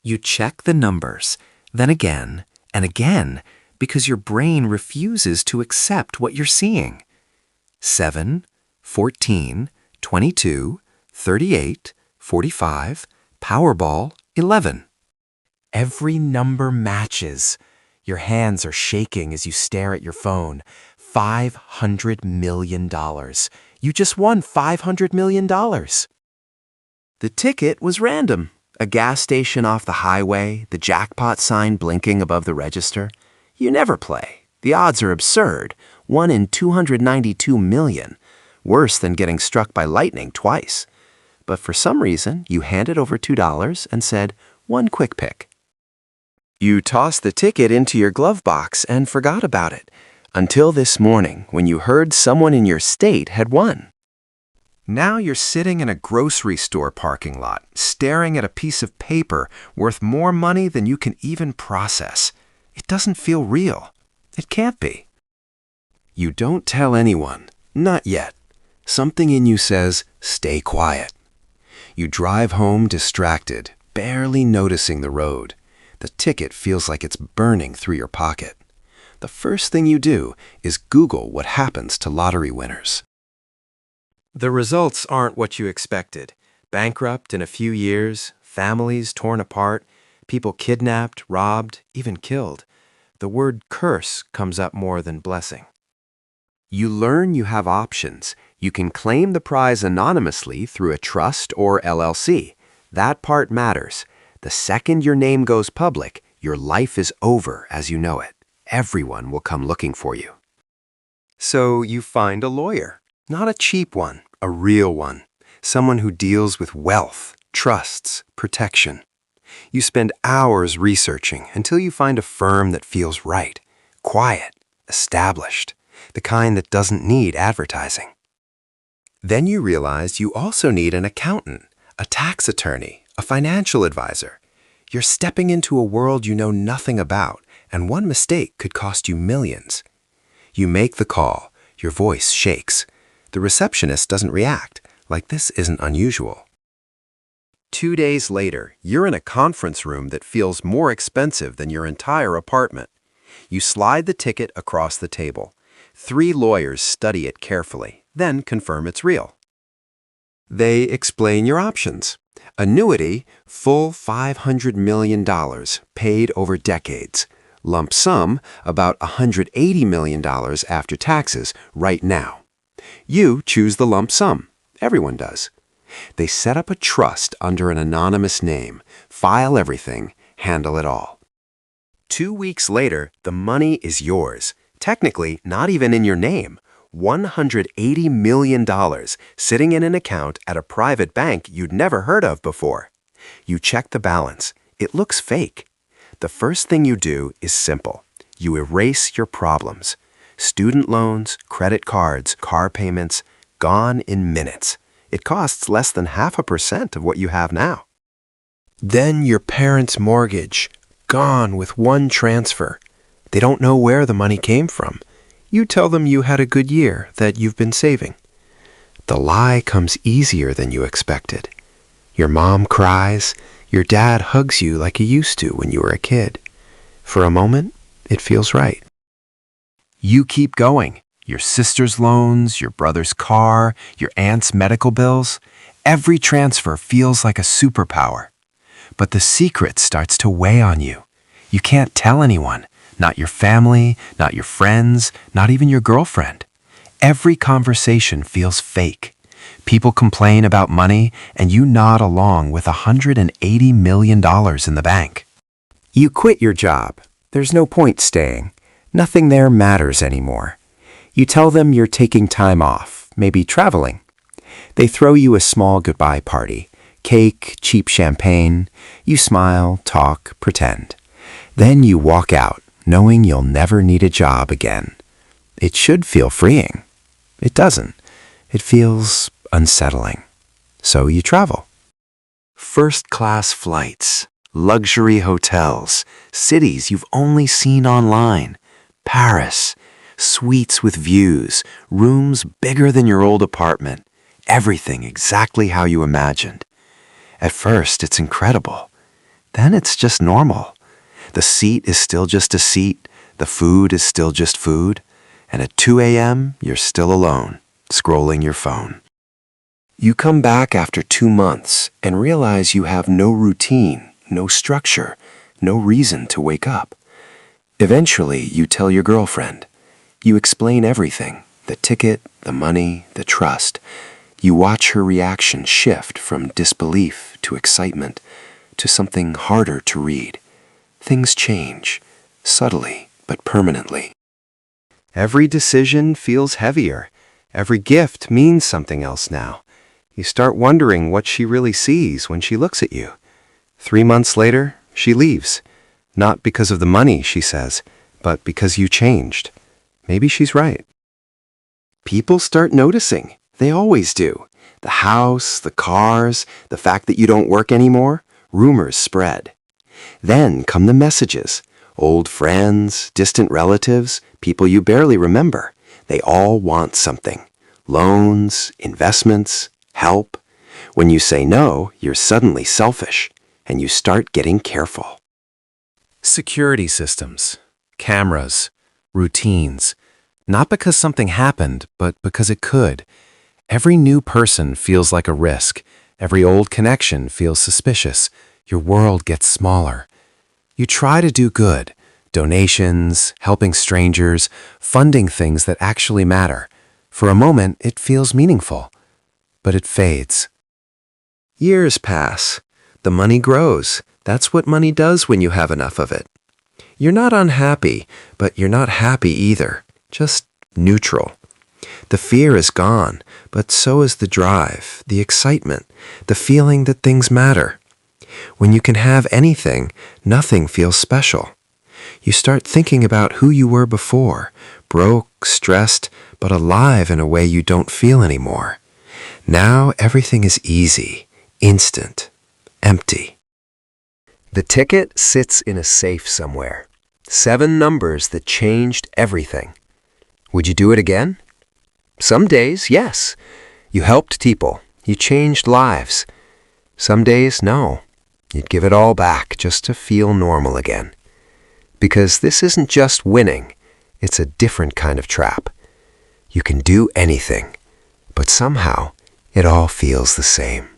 You check the numbers, then again and again, because your brain refuses to accept what you're seeing. 7, 14, 22, 38, 45, Powerball, 11. Every number matches. Your hands are shaking as you stare at your phone. $500 million. You just won $500 million. The ticket was random. A gas station off the highway, the jackpot sign blinking above the register. You never play. The odds are absurd. 1 in 292 million. Worse than getting struck by lightning twice. But for some reason, you handed over $2 and said, "One quick pick." You tossed the ticket into your glove box and forgot about it, until this morning when you heard someone in your state had won. Now you're sitting in a grocery store parking lot, staring at a piece of paper worth more money than you can even process. It doesn't feel real. It can't be. You don't tell anyone, not yet. Something in you says, stay quiet. You drive home distracted, barely noticing the road. The ticket feels like it's burning through your pocket. The first thing you do is Google what happens to lottery winners. The results aren't what you expected. Bankrupt in a few years, families torn apart, people kidnapped, robbed, even killed. The word curse comes up more than blessing. You learn you have options. You can claim the prize anonymously through a trust or LLC. That part matters. The second your name goes public, your life is over as you know it. Everyone will come looking for you. So you find a lawyer. Not a cheap one, a real one. Someone who deals with wealth, trusts, protection. You spend hours researching until you find a firm that feels right, quiet, established, the kind that doesn't need advertising. Then you realize you also need an accountant, a tax attorney, a financial advisor. You're stepping into a world you know nothing about, and one mistake could cost you millions. You make the call. Your voice shakes. The receptionist doesn't react, like this isn't unusual. 2 days later, you're in a conference room that feels more expensive than your entire apartment. You slide the ticket across the table. 3 lawyers study it carefully, then confirm it's real. They explain your options. Annuity, full $500 million, paid over decades. Lump sum, about $180 million after taxes, right now. You choose the lump sum. Everyone does. They set up a trust under an anonymous name, file everything, handle it all. 2 weeks later, the money is yours. Technically, not even in your name. $180 million sitting in an account at a private bank you'd never heard of before. You check the balance. It looks fake. The first thing you do is simple. You erase your problems. Student loans, credit cards, car payments, gone in minutes. It costs less than 0.5% of what you have now. Then your parents' mortgage, gone with one transfer. They don't know where the money came from. You tell them you had a good year, that you've been saving. The lie comes easier than you expected. Your mom cries. Your dad hugs you like he used to when you were a kid. For a moment, it feels right. You keep going. Your sister's loans, your brother's car, your aunt's medical bills. Every transfer feels like a superpower. But the secret starts to weigh on you. You can't tell anyone, not your family, not your friends, not even your girlfriend. Every conversation feels fake. People complain about money, and you nod along with $180 million in the bank. You quit your job. There's no point staying. Nothing there matters anymore. You tell them you're taking time off, maybe traveling. They throw you a small goodbye party. Cake, cheap champagne. You smile, talk, pretend. Then you walk out, knowing you'll never need a job again. It should feel freeing. It doesn't. It feels unsettling. So you travel. First-class flights, luxury hotels, cities you've only seen online. Paris, suites with views, rooms bigger than your old apartment. Everything exactly how you imagined. At first, it's incredible. then it's just normal. The seat is still just a seat, the food is still just food, and at 2 a.m., you're still alone, scrolling your phone. You come back after 2 months and realize you have no routine, no structure, no reason to wake up. Eventually, you tell your girlfriend. You explain everything, the ticket, the money, the trust. You watch her reaction shift from disbelief to excitement to something harder to read. Things change, subtly but permanently. Every decision feels heavier. Every gift means something else now. You start wondering what she really sees when she looks at you. 3 months later, she leaves. Not because of the money, she says, but because you changed. Maybe she's right. People start noticing. They always do. The house, the cars, the fact that you don't work anymore, rumors spread. Then come the messages. Old friends, distant relatives, people you barely remember. They all want something. Loans, investments, help. When you say no, you're suddenly selfish, and you start getting careful. Security systems, cameras, routines. Not because something happened, but because it could. Every new person feels like a risk. Every old connection feels suspicious. Your world gets smaller. You try to do good. Donations, helping strangers, funding things that actually matter. For a moment, it feels meaningful. But it fades. Years pass. The money grows. That's what money does when you have enough of it. You're not unhappy, but you're not happy either. Just neutral. The fear is gone, but so is the drive, the excitement, the feeling that things matter. When you can have anything, nothing feels special. You start thinking about who you were before, broke, stressed, but alive in a way you don't feel anymore. Now everything is easy, instant, empty. The ticket sits in a safe somewhere. 7 numbers that changed everything. Would you do it again? Some days, yes. You helped people. You changed lives. Some days, no. You'd give it all back just to feel normal again. Because this isn't just winning. It's a different kind of trap. You can do anything, but somehow it all feels the same.